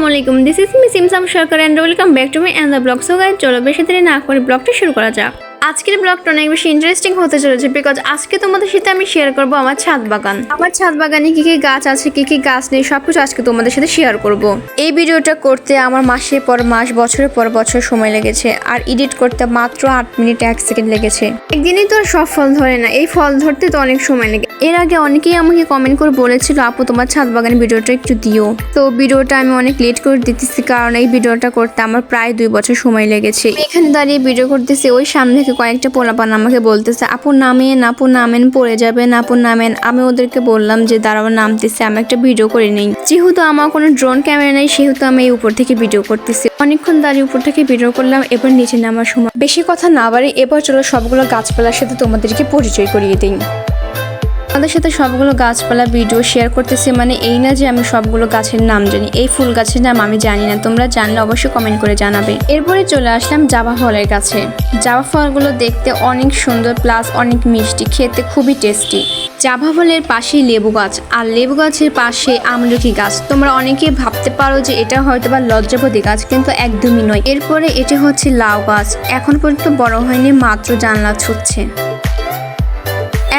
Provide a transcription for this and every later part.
আসসালামু আলাইকুম, this is me Simsam Sarkar and welcome back to my and the blog. So guys, চলো বেশি দেরি না করে ব্লগটা শুরু করা যাক। আজকের ব্লগটা অনেক বেশি ইন্টারেস্টিং হতে চলেছে বিকজ আজকে তোমাদের সাথে আমি শেয়ার করব আমার ছাদ বাগান। আমার ছাদ বাগানে কি কি গাছ আছে, কি কি গাছ নেই, সবকিছু আজকে তোমাদের সাথে শেয়ার করব। এই ভিডিওটা করতে আমার মাসের পর মাস, বছরের পর বছর সময় লেগেছে, আর এডিট করতে মাত্র 8 মিনিট 1 সেকেন্ড লেগেছে। একদিনই তো আর সব ফল ধরে না, এই ফল ধরতে তো অনেক সময় লাগে। এর আগে অনেকেই আমাকে কমেন্ট করে বলেছিল, আপু তোমার ছাদ বাগানের ভিডিওটা একটু দিও। তো ভিডিওটা আমি অনেক লেট করে দিতেছি, কারণ এই ভিডিওটা করতে আমার প্রায় 2 বছর সময় লেগেছে। এখানে দাঁড়িয়ে ভিডিও করতেছি, ওই সামনে থেকে কয়েকটা পোলাপান আমাকে বলতেছে, আপু নামেন পড়ে যাবেন, আপু নামেন। আমি ওদেরকে বললাম যে দাঁড়াও, নামতেছে, আমি একটা ভিডিও করে নেই। যেহেতু আমার কোনো ড্রোন ক্যামেরা নেই, সেহেতু আমি এই উপর থেকে ভিডিও করতেছি। অনেকক্ষণ দাঁড়িয়ে উপর থেকে ভিডিও করলাম, এবার নিচে নামার সময়। বেশি কথা না বাড়ি, এবার চলো সবগুলো গাছপালার সাথে তোমাদেরকে পরিচয় করিয়ে দিই। আমাদের সাথে সবগুলো গাছপালা ভিডিও শেয়ার করতেছি, মানে এই না যে আমি সবগুলো গাছের নাম জানি। এই ফুল গাছের নাম আমি জানি না, তোমরা জানলে অবশ্যই কমেন্ট করে জানাবে। এরপরে চলে আসলাম জাবা ফলের কাছে। জাবা ফলগুলো দেখতে অনেক সুন্দর, প্লাস অনেক মিষ্টি, খেতে খুবই টেস্টি। জাবা ফলের পাশেই লেবু গাছ, আর লেবু গাছের পাশে আমলকি গাছ। তোমরা অনেকে ভাবতে পারো যে এটা হয়তো বা লজ্জাপতি গাছ, কিন্তু একদমই নয়। এরপরে এটি হচ্ছে লাউ গাছ, এখন পর্যন্ত বড় হয়নি, মাত্র জানলা ছুটছে।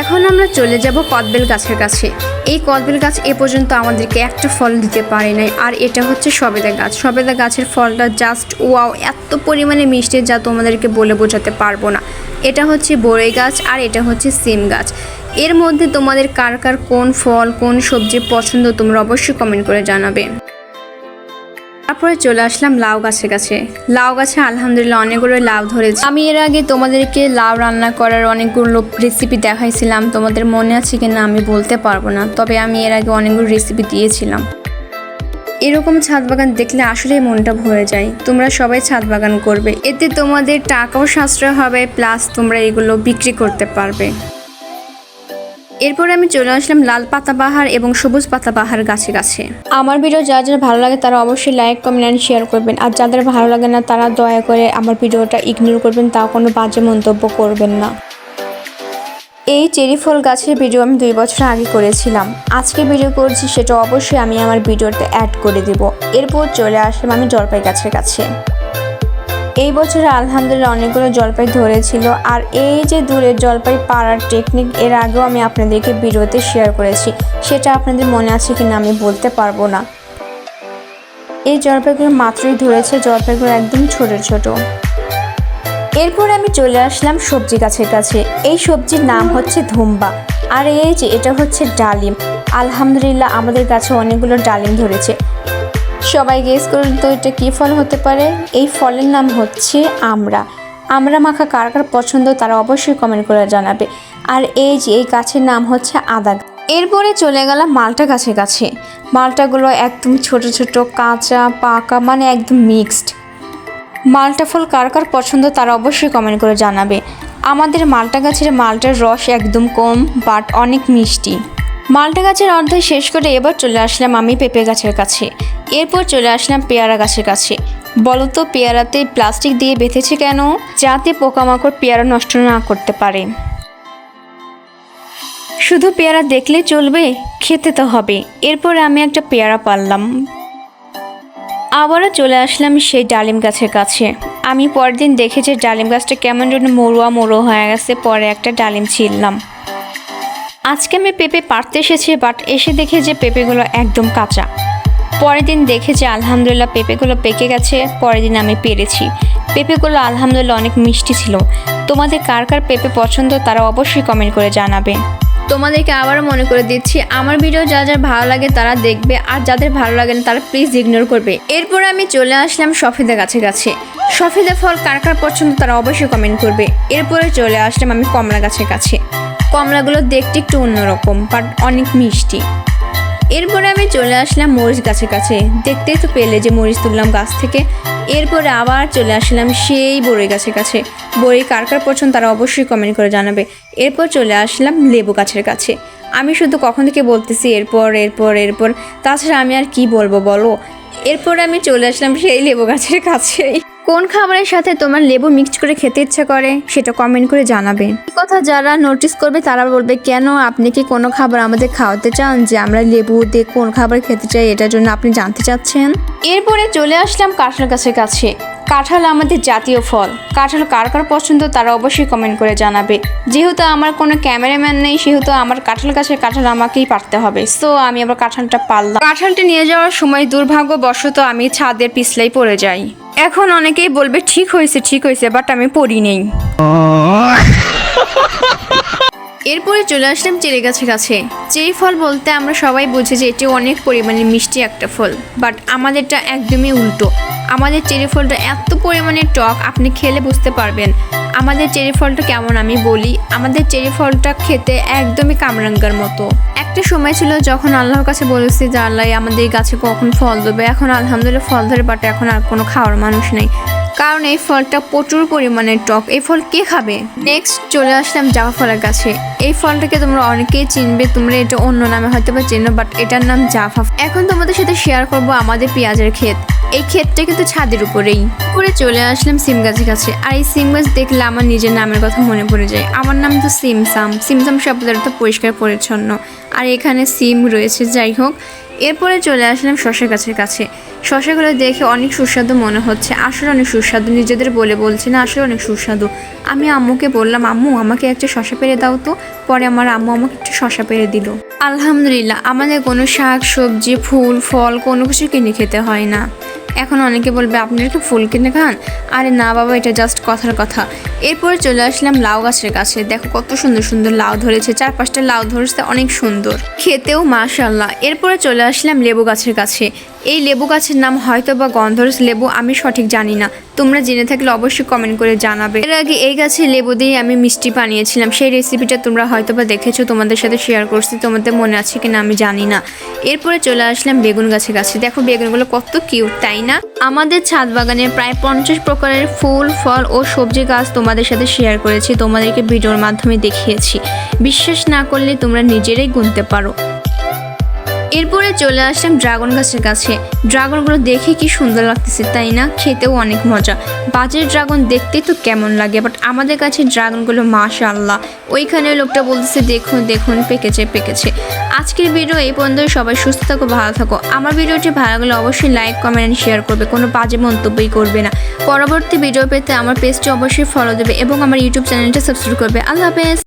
এখন আমরা চলে যাব কদবেল গাছের কাছে। এই কদবেল গাছ এ পর্যন্ত আমাদেরকে একটা ফল দিতে পারে নাই, আর এটা হচ্ছে সবেদা গাছ। সবেদা গাছের ফলটা জাস্ট ওয়াও, এত পরিমাণে মিষ্টি যা তোমাদেরকে বলে বোঝাতে পারবো না। এটা হচ্ছে বড়ই গাছ, আর এটা হচ্ছে সিম গাছ। এর মধ্যে তোমাদের কার কার কোন ফল, কোন সবজি পছন্দ, তোমরা অবশ্যই কমেন্ট করে জানাবে। তারপরে চলে আসলাম লাউ গাছের কাছে। লাউ গাছে আলহামদুলিল্লাহ অনেকগুলো লাউ ধরেছে। আমি এর আগে তোমাদেরকে লাউ রান্না করার অনেকগুলো রেসিপি দেখাইছিলাম, তোমাদের মনে আছে কিনা আমি বলতে পারবো না, তবে আমি এর আগে অনেকগুলো রেসিপি দিয়েছিলাম। এরকম ছাদ বাগান দেখলে আসলেই মনটা ভরে যায়। তোমরা সবাই ছাদ বাগান করবে, এতে তোমাদের টাকাও সাশ্রয় হবে, প্লাস তোমরা এগুলো বিক্রি করতে পারবে। এরপরে আমি চলে আসলাম লাল পাতাবাহার এবং সবুজ পাতাবাহার গাছে গাছে। আমার ভিডিও যারা যারা ভালো লাগে তারা অবশ্যই লাইক, কমেন্ট অ্যান্ড শেয়ার করবেন, আর যাদের ভালো লাগে না তারা দয়া করে আমার ভিডিওটা ইগনোর করবেন, তাও কোনো বাজে মন্তব্য করবেন না। এই চেরি ফল গাছের ভিডিও আমি 2 বছর আগে করেছিলাম। আজকে ভিডিও করছি, সেটা অবশ্যই আমি আমার ভিডিওতে অ্যাড করে দেব। এরপর চলে আসলাম আমি জলপাই গাছের কাছে। এই বছরে আলহামদুলিল্লাহ অনেকগুলো জলপাই ধরেছিল, আর এই যে দূরে জলপাই পাড়ার টেকনিক এর আগেও আমি আপনাদেরকে ভিডিওতে শেয়ার করেছি, সেটা আপনাদের মনে আছে কিনা আমি বলতে পারবো না। এই জলপাইগুলো মাত্রই ধরেছে, জলপাইগুলো একদম ছোট ছোট। এরপরে আমি চলে আসলাম সবজি গাছের কাছে। এই সবজির নাম হচ্ছে ধুম্বা, আর এই যে এটা হচ্ছে ডালিম। আলহামদুলিল্লাহ আমাদের গাছে অনেকগুলো ডালিম ধরেছে। সবাই গেস করুন তো এটা কী ফল হতে পারে? এই ফলের নাম হচ্ছে আমরা মাখা কার কার পছন্দ তারা অবশ্যই কমেন্ট করে জানাবে। আর এই যে এই গাছের নাম হচ্ছে আদা। এরপরে চলে গেলাম মালটা গাছের কাছে। মালটাগুলো একদম ছোট ছোট, কাঁচা পাকা, মানে একদম মিক্সড। মালটা ফল কার কার পছন্দ তারা অবশ্যই কমেন্ট করে জানাবে। আমাদের মালটা গাছের মালটার রস একদম কম, বাট অনেক মিষ্টি। মালটা গাছের অর্ধেক শেষ করে এবার চলে আসলাম আমি পেঁপে গাছের কাছে। এরপর চলে আসলাম পেয়ারা গাছের কাছে। বলো তো পেয়ারাতে প্লাস্টিক দিয়ে বেঁধেছে কেন? যাতে পোকামাকড় পেয়ারা নষ্ট না করতে পারে। শুধু পেয়ারা দেখলে চলবে? খেতে তো হবে। এরপর আমি একটা পেয়ারা পারলাম। আবারও চলে আসলাম সেই ডালিম গাছের কাছে। আমি পরের দিন দেখে যে ডালিম গাছটা কেমন যেন মরুয়া হয়ে গেছে, পরে একটা ডালিম ছিললাম। আজকে আমি পেঁপে পাড়তে এসেছি, বাট এসে দেখে যে পেঁপেগুলো একদম কাঁচা। পরের দিন দেখে যে আলহামদুলিল্লাহ পেঁপেগুলো পেকে গেছে, পরের দিন আমি পেরেছি। পেঁপেগুলো আলহামদুলিল্লাহ অনেক মিষ্টি ছিল। তোমাদের কার কার পেঁপে পছন্দ তারা অবশ্যই কমেন্ট করে জানাবে। তোমাদেরকে আবারও মনে করে দিচ্ছি, আমার ভিডিও যা যা ভালো লাগে তারা দেখবে, আর যাদের ভালো লাগে না তারা প্লিজ ইগনোর করবে। এরপর আমি চলে আসলাম সফেদা গাছের কাছে। সফেদা ফল কার কার পছন্দ তারা অবশ্যই কমেন্ট করবে। এরপরে চলে আসলাম আমি কমলা গাছের কাছে। কমলাগুলো দেখতে একটু অন্যরকম, বাট অনেক মিষ্টি। এরপরে আমি চলে আসলাম মরিচ গাছের কাছে। দেখতেই তো পেলে যে মরিচ তুললাম গাছ থেকে। এরপরে আবার চলে আসলাম সেই বড়ই গাছের কাছে। বড়ই কার কার পছন্দ তারা অবশ্যই কমেন্ট করে জানাবে। এরপর চলে আসলাম লেবু গাছের কাছে। আমি শুধু কখন থেকে বলতেছি এরপর, তাছাড়া আমি আর কি বলবো বলো। এরপরে আমি চলে আসলাম সেই লেবু গাছের কাছে। কোন খাবারের সাথে তোমার লেবু মিক্স করে খেতে ইচ্ছা করে সেটা কমেন্ট করে জানাবে। এই কথা যারা নোটিস করবে তারা বলবে, কেন আপনি কি কোনো খাবার আমাদের খাওয়াতে চান যে আমরা লেবু দিয়ে কোন খাবার খেতে চাই, এটার জন্য আপনি জানতে চাচ্ছেন। এরপরে চলে আসলাম কাঁঠাল গাছের কাছে। কাঁঠাল আমাদের জাতীয় ফল। কাঁঠাল কার কার পছন্দ তারা অবশ্যই কমেন্ট করে জানাবে। যেহেতু আমার কোনো ক্যামেরাম্যান নেই সেহেতু আমার কাঁঠাল গাছের কাঁঠাল আমাকেই পারতে হবে। সো আমি আবার কাঁঠালটা পারলাম। কাঁঠালটা নিয়ে যাওয়ার সময় দুর্ভাগ্যবশত আমি ছাদের পিছলাই পড়ে যাই। এখন অনেকেই বলবে ঠিক হয়েছে, বাট আমি পড়ি নেই। এরপরে চলে আসলাম চেরি গাছের কাছে। চেরি ফল বলতে আমরা সবাই বুঝি যে এটি অনেক পরিমাণে মিষ্টি একটা ফল, বাট আমাদেরটা একদমই উল্টো। আমাদের চেরি ফলটা এত পরিমাণে টক, আপনি খেলে বুঝতে পারবেন আমাদের চেরি ফলটা কেমন। আমি বলি, আমাদের চেরি ফলটা খেতে একদমই কামরাঙ্গার মতো। একটা সময় ছিল যখন আল্লাহর কাছে বলেছি যে আল্লাহ আমাদের গাছে কখন ফল দেবে। এখন আলহামদুলিল্লাহ ফল ধরে, বাট এখন আর কোনো খাওয়ার মানুষ নেই, কারণ এই ফলটা প্রচুর পরিমাণে টক। এই ফল কে খাবে? নেক্সট চলে আসলাম জাফা ফলের কাছে। এই ফলটাকে তোমরা অনেকেই চিনবে, তোমরা এটা অন্য নামে হয়তো বা চেনো, বাট এটার নাম জাফা। এখন তোমাদের সাথে শেয়ার করব আমাদের পেঁয়াজের ক্ষেত। এই ক্ষেতটা কিন্তু ছাদের উপরেই। উপরে চলে আসলাম সিম গাছের কাছে। আর এই সিম গাছ দেখলে আমার নিজের নামের কথা মনে পড়ে যায়। আমার নাম তো সিমসাম। সিমসাম শব্দটা তো পরিষ্কার পরিচ্ছন্ন, আর এখানে সিম রয়েছে। যাই হোক, এরপরে চলে আসলাম শশা গাছের কাছে। শশাগুলো দেখে অনেক সুস্বাদু মনে হচ্ছে, আসলে অনেক সুস্বাদু। নিজেদের বলছি না, আসলে অনেক সুস্বাদু। আমি আম্মুকে বললাম, আম্মু আমাকে একটা শশা পেড়ে দাও তো। পরে আমার আম্মু আমাকে একটা শশা পেড়ে দিল। আলহামদুলিল্লাহ, আমাদের কোনো শাক সবজি ফুল ফল কোনো কিছু কিনে খেতে হয় না। এখন অনেকে বলবে আপনারা কি ফুল কিনে খান? আরে না বাবা, এটা জাস্ট কথার কথা। এরপরে চলে আসলাম লাউ গাছের কাছে। দেখো কত সুন্দর সুন্দর লাউ ধরেছে, 4-5টা লাউ ধরেছে, অনেক সুন্দর খেতেও মাশাআল্লাহ। এরপরে চলে আসলাম লেবু গাছের কাছে। এই লেবু গাছের নাম হয়তো বা গন্ধরস লেবু, আমি সঠিক জানি না। তোমরা জেনে থাকলে অবশ্যই কমেন্ট করে জানাবে। এর আগে এই গাছে লেবু দিয়ে আমি মিষ্টি বানিয়েছিলাম, সেই রেসিপিটা তোমরা হয়তো বা দেখেছো, তোমাদের সাথে শেয়ার করছি, তোমাদের মনে আছে কিনা আমি জানি না। এরপরে চলে আসলাম বেগুন গাছের কাছে। দেখো বেগুনগুলো কত কিউট, তাই না? আমাদের ছাদ বাগানের প্রায় 50 প্রকারের ফুল ফল ও সবজি গাছ তোমাদের সাথে শেয়ার করেছি, তোমাদেরকে ভিডিওর মাধ্যমে দেখিয়েছি। বিশ্বাস না করলে তোমরা নিজেরাই গুনতে পারো। এরপরে চলে আসলাম ড্রাগন গাছের কাছে। ড্রাগনগুলো দেখে কি সুন্দর লাগতেছে, তাই না? খেতেও অনেক মজা। বাজারের ড্রাগন দেখতেই তো কেমন লাগে, বাট আমাদের কাছে ড্রাগনগুলো মাশাআল্লাহ। ওইখানে লোকটা বলতেছে দেখুন দেখুন পেকেছে। আজকের ভিডিও এই পর্যন্ত। সবাই সুস্থ থাকো, ভালো থাকো। আমার ভিডিওটি ভালো লাগলে অবশ্যই লাইক কমেন্ট এন্ড শেয়ার করবে, কোনো বাজে মন্তব্যই করবে না। পরবর্তী ভিডিও পেতে আমার পেজটি অবশ্যই ফলো দেবে এবং আমার ইউটিউব চ্যানেলটা সাবস্ক্রাইব করবে। আল্লাহ হাফেজ।